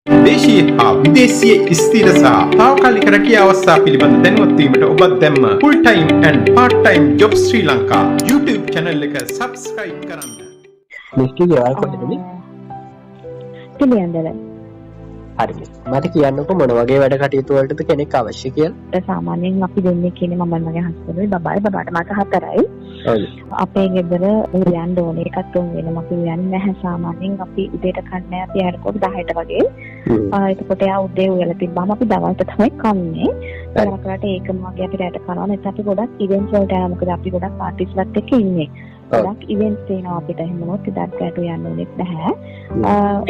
දේශීය හා විදේශීය ස්ථිර සහ තාවකාලික රැකියා අවස්ථා පිළිබඳ දැනුවත් වීමට ඔබ දැම්ම full time and part time job Sri Lanka YouTube channel එක subscribe කරන්න. මිස්ටි ගෙවල් කොහෙද මේ? පිළියන්දල. හරි මිස්. මට කියන්නකො මොන වගේ වැඩ කටයුතු වලටද කෙනෙක් අවශ්‍ය කියලා? සාමාන්‍යයෙන් අපි දෙන්නේ කියන්නේ මම මගේ හස්බන්ඩ්ගේ බබායි බබාට මාස 4යි. ඔව්. අපේ ගෙදර උයන් ඕනේ එකක් තුන් වෙනම අපි උයන් නැහැ සාමාන්‍යයෙන් අපි උදේට කන්නේ අපි අරකොට 10ට වගේ. එතකොට යා උදේ උයලා තිබ්බම අපි දවල්ට තමයි කන්නේ. ඒකට ඒකම වගේ අපි රැට කරනවා. නැත්නම් අපි ගොඩක් ඉවෙන්ට්ස් වලට යනවා. මොකද අපි ගොඩක් පාර්ටිස්ලත් එක්ක ඉන්නේ. ගොඩක් ඉවෙන්ට්ස් තියෙනවා අපිට. එහෙම මොනවද ඉදක්කට යන්න ඕනෙත් නැහැ.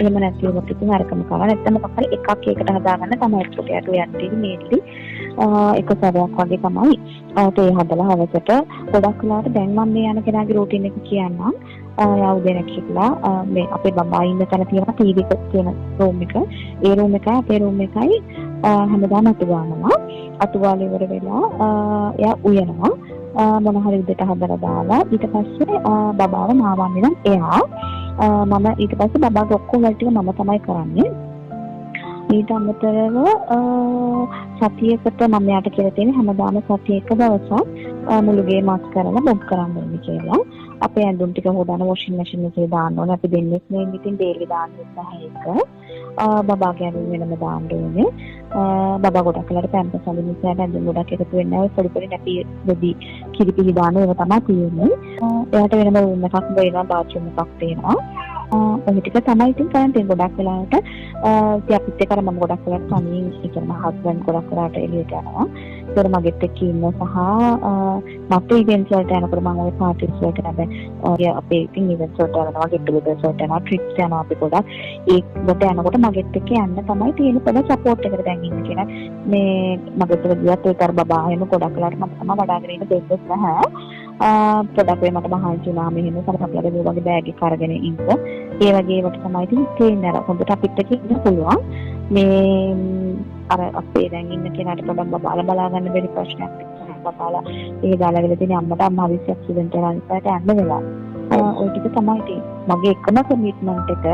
එහෙම නැතිව ඉතින් අරකම කරනවා. නැත්නම් මොකක් හරි එකක් ඒකට හදාගන්න තමයි ඒකට යන්න තියෙන්නේ මේටි. එක සැරයක් වගේ තමයි ඒ හදලා හවසට ගොඩක් වෙලාවට දැන් මම මේ යන කෙනාගේ රූටින් එක කියන්නම්. යා උදේ නැගිටලා මේ අපේ බබා ඉන්න තැන තියෙන ටීවී එක තියෙන රූම් එක. ඒ රූම් එකයි අපේ රූම් එකයි හැමදාම අතු ගන්නවා. අතු ගාලා ඉවර වෙලා යා උයනවා. මොන හරි උදේට හදලා දාලා ඊට පස්සේ බබාව නාවන්නේ නම් එයා මම ඊට පස්සේ බබාගේ ඔක්කොම වැඩ ටික මම තමයි කරන්නේ. ඊට අමතරව සතියකට මම යාට කියලා තියෙන හැමදාම සතියක දවසක් මුළුගේ මාස් කරලා බොබ් කරන්න ඕනේ කියලා. අපේ ඇඳුම් ටික හොදාන වොෂින් මැෂින් එකේ දාන්න ඕනේ. අපි දෙන්නෙක් නේ ඉතින් ඩේලි දාන්න නැහැ ඒක. බබාගේ ඇඳුම් වෙනම දාන්න ඕනේ. බබා ගොඩක් වෙලාවට පැම්පස් අඳින්න නිසා ඇඳුම් ගොඩක් එකතු වෙන්නේ නැහැ. පොඩි පොඩි නැපි දෙදි කිරිපිහි දාන ඒවා තමයි තියෙන්නේ. එයාට වෙනම රූම් එකක් වෙනවා, බාත්රූම් එකක් තියෙනවා. ඔය ටික තමයි ඉතින් කරන්නේ. ගොඩක් වෙලාවට ඉතින් අපිත් එක්ක මම ගොඩක් වෙලාවට තනියෙන් ඉන්න හස්බන්ඩ් ගොඩක් වෙලාවට එළියට යනවා. ඒතර මගෙත් එක්ක ඉන්න සහ මට ඉවෙන්ට්ස් වලට යනකොට මම ඔය පාටිස් වලට නැබැයි අපේ ඉතින් ඉවෙන්ට්ස් වලට යනවා, ගෙට් ටුගෙදර්ස් වලට යනවා, ට්‍රිප්ස් යනවා අපි ගොඩක්. ඒකට යනකොට මගෙත් එක්ක යන්න තමයි තියෙන පොඩ සපෝට් එකකට දැන් ඉන්න කෙනා. මේ මගෙත් එක්ක ගියත් ඒතර බබා එහෙම ගොඩක් වෙලාවට මම තමයි වඩාගෙන ඉන්න දෙන්නේ නැහැ. පොඩක් වෙයි මට මහන්සි වුණා මෙහෙම සමහරවිට මේ වගේ බෑග් එක අරගෙන ඉන්න. ඒ වගේ වට තමයි ඉතින් තියෙන්නේ. අර හොඳට අපිට ඉන්න පුළුවන්. මේ අර අපේ දැන් ඉන්න කෙනාට පොඩක් බබාලා ගන්න බැරි ප්‍රශ්නයක් තියෙනවා. බබාලා ඒ දාලා වෙලා තියෙන අම්මට විශ්ව ඇක්සිඩන්ට් එකක් නිසාට යන්න වෙලා. ඔය ටික තමයි තියෙන්නේ. මගේ එකම කමිට්මන්ට් එක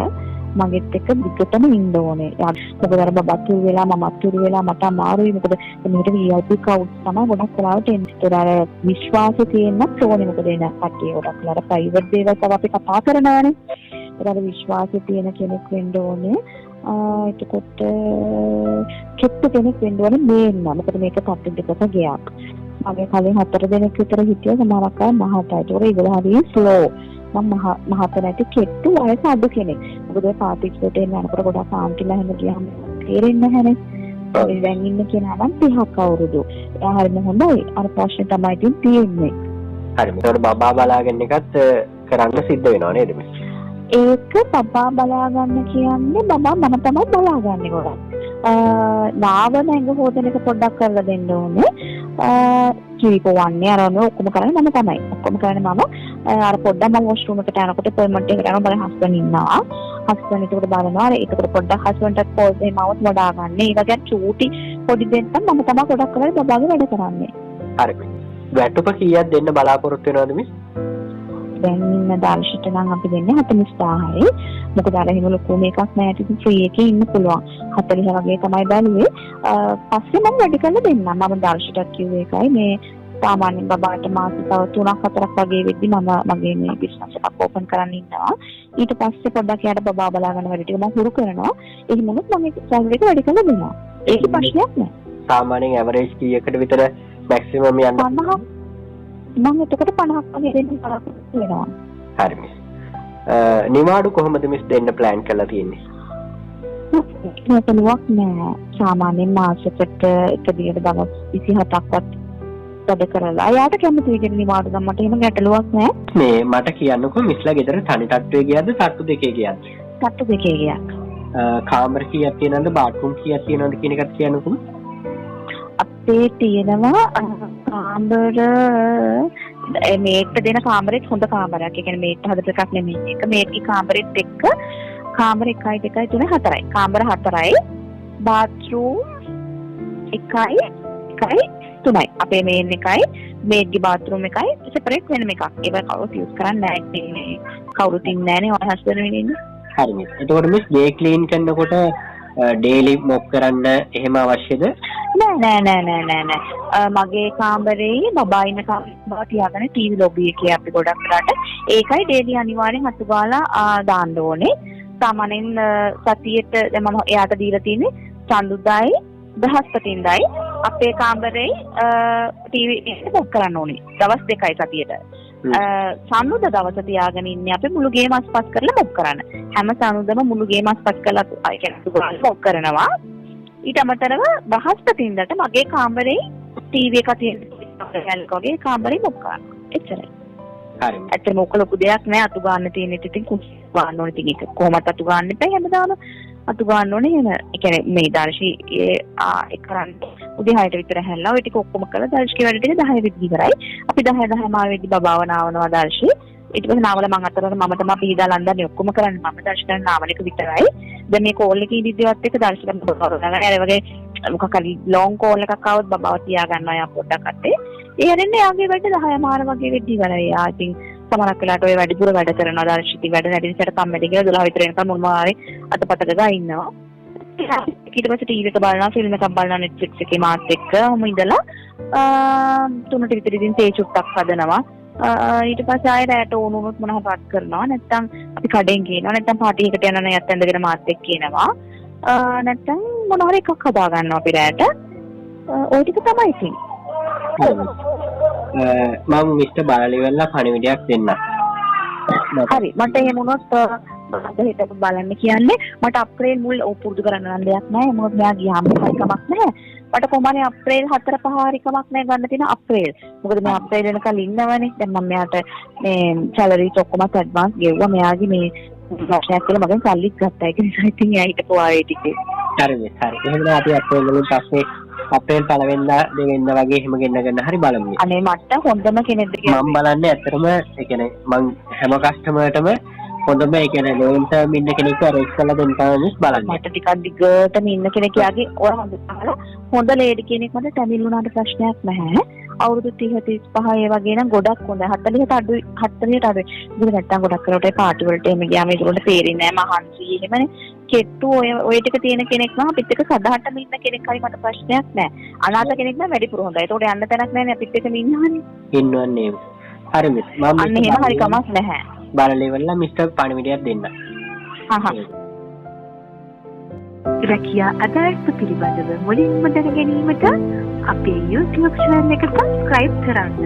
මගෙත් එක්ක විකටම ඉන්න ඕනේ. මොකද අර බබත් තුරු වෙලා මමත් තුරු වෙලා මට අමාරුයි. මොකද මේකට VIP කවුන්ට් තමයි ගොඩක් වෙලාවට එන්නේ. ඒතර අර විශ්වාසය තියෙන්නත් ඕනේ. මොකද එන කට්ටිය ගොඩක් වෙලාවට ප්‍රයිවට් දේවල් තමයි අපි කතා කරනවානේ. ඒතර අර විශ්වාසය තියෙන කෙනෙක් වෙන්න ඕනේ. එතකොට කෙට්ටු කෙනෙක් වෙන්න ඕනේ මේන්න. මොකද මේක තත්ත්ව දෙකක ගියක්. මගේ කලින් 4 දෙනෙක් විතර හිටියා සමහරක් අය මහතයි. ඒක ඒගොල්ලෝ හරිය ස්ලෝ. මම මහත නැති කෙට්ටු වයස අඩු කෙනෙක්. මොකද ඒ පාටිස් වලට යනකොට ගොඩක් ආන්ටිලා හැම ගියාම තේරෙන්නේ නැහැනේ. ඒ දැන් ඉන්න කෙනා නම් 30ක් අවුරුදු. එයා හරිම හොඳයි. අර ප්‍රශ්නේ තමයි තියෙන්නේ. හරි. ඒකට බබා බලාගෙන එකත් කරන්න සිද්ධ වෙනව නේද මේ? ඒක බබා බලා ගන්න කියන්නේ බබා මම තමයි බලාගන්නේ ගොඩක්. නාවන ඇඟ හොදන එක පොඩ්ඩක් කරලා දෙන්න ඕනේ. කිරිපොවන්නේ අරන ඔක්කොම කරන්නේ මම තමයි. ඔක්කොම කරන්නේ මම. අර පොඩ්ඩක් මම වොෂ්රූම් එකට යනකොට පර්මනන්ට් එකට යනවා මගේ හස්බන්ඩ් ඉන්නවා. හස්බන්ඩ් ඒකට බලනවා. ඒකට පොඩ්ඩක් හස්බන්ඩ්ට කෝල් දෙන්නවත් වඩා ගන්න. ඒ වගේ චූටි පොඩි දෙන්න මම තමයි ගොඩක් කරලා බබාගේ වැඩ කරන්නේ. හරි. වැටුප කීයක් දෙන්න බලාපොරොත්තු වෙනවද මිස්? දැන් ඉන්න දාර්ශිත නම් අපි දෙන්නේ 40000යි. මොකද අර එහෙම ලොකු මේකක් නෑ. ඉතින් ෆ්‍රී එකේ ඉන්න පුළුවන්. 40 වගේ තමයි බැලුවේ. පස්සේ මම වැඩි කරලා දෙන්නම්. මම දාර්ශිතත් කිව්වේ ඒකයි මේ සාමාන්‍යයෙන් බබාට මාස තව 3-4ක් වගේ වෙද්දි මම මගේ මේ බිස්නස් එකක් ඕපන් කරන්න ඉන්නවා. ඊට පස්සේ පොඩ්ඩක් යාට බබා බලා ගන්න වැඩ ටික මම හුරු කරනවා. එහෙමනොත් මම ඒක සල්ලි එක වැඩි කරලා දෙනවා. ඒක ප්‍රශ්නයක් නෑ. සාමාන්‍යයෙන් ඇවරේජ් කීයකට විතර මැක්සිමම් යන්න? 50ක්. මම එතකොට 50ක් වගේ දෙන්න බලාපොරොත්තු වෙනවා. හරි මිස්. නිවාඩු කොහොමද මිස් දෙන්න ප්ලෑන් කරලා තියෙන්නේ? ඒකලුවක් නෑ. සාමාන්‍යයෙන් මාසෙකට එක දිගට දවස් 27ක්වත් වැඩ කරලා යාට කැමති විදිහට නිවාඩු ගන්නට එහෙම ගැටලුවක් නෑ. මේ මට කියන්නකෝ මිස්ලා ගෙදර තනි තට්ටුවේ ගියද්ද තට්ටු දෙකේ ගියද්ද? තට්ටු දෙකේ ගියා. කාමර කීයක් තියෙනවද බාත්රූම් කීයක් තියෙනවද කියන එකත් කියන්නකෝ. අපේ තියෙනවා කාමර මේකට දෙන කාමරෙත් හොඳ කාමරයක්. ඒ කියන්නේ මේකට හදපු එකක් නෙමෙයි. ඒක මේකේ කාමරෙත් එක්ක කාමර 1 2 3 4යි. කාමර 4යි. බාත්රූම් 1යි 3යි. අපේ මේන් එකයි මේකේ බාත්රූම් එකයි සෙපරේට් වෙනම එකක්. ඒක කවුරුත් යූස් කරන්නේ නැහැ. කවුරුත් ඉන්නේ නැහැ නේ ඔය හස්බන්ඩ් වෙනින්නේ. හරි මිස්. එතකොට මිස් ගේ ක්ලීන් කරනකොට ඩේලි මොක් කරන්න එහෙම අවශ්‍යද? නෑ. මගේ කාමරේ බබා ඉන්න කාමරේ තියාගෙන ටීවී ලොබි එකේ අපි ගොඩක් කරාට ඒකයි ඩේලි අනිවාර්යෙන් අතු ගාලා දාන්න ඕනේ. සාමාන්‍යයෙන් සතියේට දැන් මම එයාට දීලා තියෙන්නේ චන්දුදායි බ්‍රහස්පතින්දායි අපේ කාමරේ ටීවී එක මොක් කරන්න ඕනේ. දවස් 2යි සතියේට. සානුද දවස තියාගෙන ඉන්නේ අපි මුළු ගේ මාස් පස් කරලා මොක් කරන්න. හැම සානුදම මුළු ගේ මාස් පස් කරලා අය කියන්නේ මොක් කරනවා. ඊට අමතරව බ්‍රහස්පතින්දාට මගේ කාමරේ ටීවී එක තියෙන කාමරේ මොක් කරන්න. එච්චරයි. හරි. ඇත්තටම ඔක ලොකු දෙයක් නෑ අතු ගන්න තියෙන ඉතින් කුස් ගන්න ඕනේ ඉතින් ඒක කොහොමද අතු ගන්න එපා හැමදාම අතු ගන්න ඕනේ එන ඒ කියන්නේ මේ දර්ශී ඒ කරන්නේ උදේ 6ට විතර හැල්ලා ඔය ටික ඔක්කොම කරලා දර්ශී වැඩ ටික 10 වෙදි ඉවරයි අපි 10 මාර වෙදි බබාව නාවනවා දර්ශී ඊට පස්සේ නාවල මම අතරට මම තමයි පීඩා ලන්දන්නේ ඔක්කොම කරන්නේ මම දර්ශී කරන නාවල එක විතරයි දැන් මේ කෝල් එකේ ඉදිද්දිවත් එක දර්ශී කරන බබාව අර වගේ මොකක් හරි ලොන් කෝල් එකක් ආවොත් බබාව තියා ගන්නවා යා පොඩ්ඩක් අතේ ඒ හරින්නේ යාගේ වැඩ 10 මාර වගේ වෙද්දි ඉවරයි යා ඉතින් සමහරක් වෙලාවට ඔය වැඩිපුර වැඩ කරනවා දර්ශිතී වැඩ නැති නිසා කම්මැලි කියලා 12 විතර එනකම් මොනවා හරි අතපතක ගා ඉන්නවා ඊට පස්සේ ටීවී එක බලනවා ෆිල්ම් එකක් බලනවා Netflix එකේ මාත් එක්ක ඔහොම ඉඳලා 3ට විතර ඉතින් තේ චුට්ටක් හදනවා ඊට පස්සේ ආයෙ රැට ඕන වුණොත් මොනවා හරි කරනවා නැත්නම් අපි කඩෙන් ගේනවා නැත්නම් පාටි එකට යනවා නම් යත් ඇඳගෙන මාත් එක්ක කියනවා නැත්නම් මොනවා හරි එකක් හදා ගන්නවා අපි රැට ওই ටික තමයි ඉතින් මම මිස්ටර් බාලලිවල්ලා පණිවිඩයක් දෙන්න. හරි මට එහෙම වුණොත් හිතට බලන්න කියන්නේ මට අප්‍රේල් මුල් පුරුදු කරන්න නම් දෙයක් නැහැ මොකද මෙයා ගියාම කමක් නැහැ මට කොහොමද අප්‍රේල් 4 5 හරි කමක් නැහැ ගන්න තියෙන අප්‍රේල් මොකද මේ අප්‍රේල් වෙනකල් ඉන්නවනේ දැන් මම මෙයාට මේ සැලරිස් ඔක්කොම ඇඩ්වාන්ස් ගෙවුවා මෙයාගේ මේ ප්‍රශ්නයක් කියලා මගෙන් සල්ලිත් ගත්තා ඒක නිසා ඉතින් එයා හිටපු ආයේ ටිකේ හරි එහෙනම් අපි අප්‍රේල් වලින් පස්සේ අප්‍රේල් 1 වෙනිදා දෙවෙනිදා වගේ එහෙම ගෙන්නගන්න හරි බලමු. අනේ මට හොඳම කෙනෙක්ද කියලා මම බලන්නේ ඇත්තටම ඒ කියන්නේ මම හැම කස්ටමර්ටම හොඳම ඒ කියන්නේ ලෝන් ටර්ම් ඉන්න කෙනෙක්ව අරේන්ජ් කරලා දෙන්න තමයි බලන්නේ. මට ටිකක් දිගටම ඉන්න කෙනෙක් යාගේ ඔය හොඳ ලේඩි කෙනෙක් මට ටැමිල් වුණාට ප්‍රශ්නයක් නැහැ. අවුරුදු 30 35 ඒ වගේ නම් ගොඩක් හොඳයි. 40ට අඩුයි 40ට අඩුයි. ඉතින් නැත්තම් ගොඩක් කරලා පාටි වලට එමෙ ගියාම ඒගොල්ලන්ට තේරෙන්නේ නැහැ මහන්සි එහෙමනේ. කෙට්ටු ඔය ටික තියෙන කෙනෙක් නම් අපිත් එක්ක සදාහටම ඉන්න කෙනෙක් හරි මට ප්‍රශ්නයක් නැහැ. අනාථ කෙනෙක් නම් වැඩිපුර හොඳයි. ඒකට යන්න තැනක් නැහැ අපිත් එක්කම ඉන්නවනේ. ඉන්නවන්නේ. හරි මිස් මම අන්න එහෙම හරි කමක් නැහැ. බාලලිවල්ලා මිස්ටර් පණිවිඩයක් දෙන්න. රැකියා අදාළත්ව පිළිබඳව මුලින්ම දැන ගැනීමට අපේ YouTube channel එක subscribe කරන්න.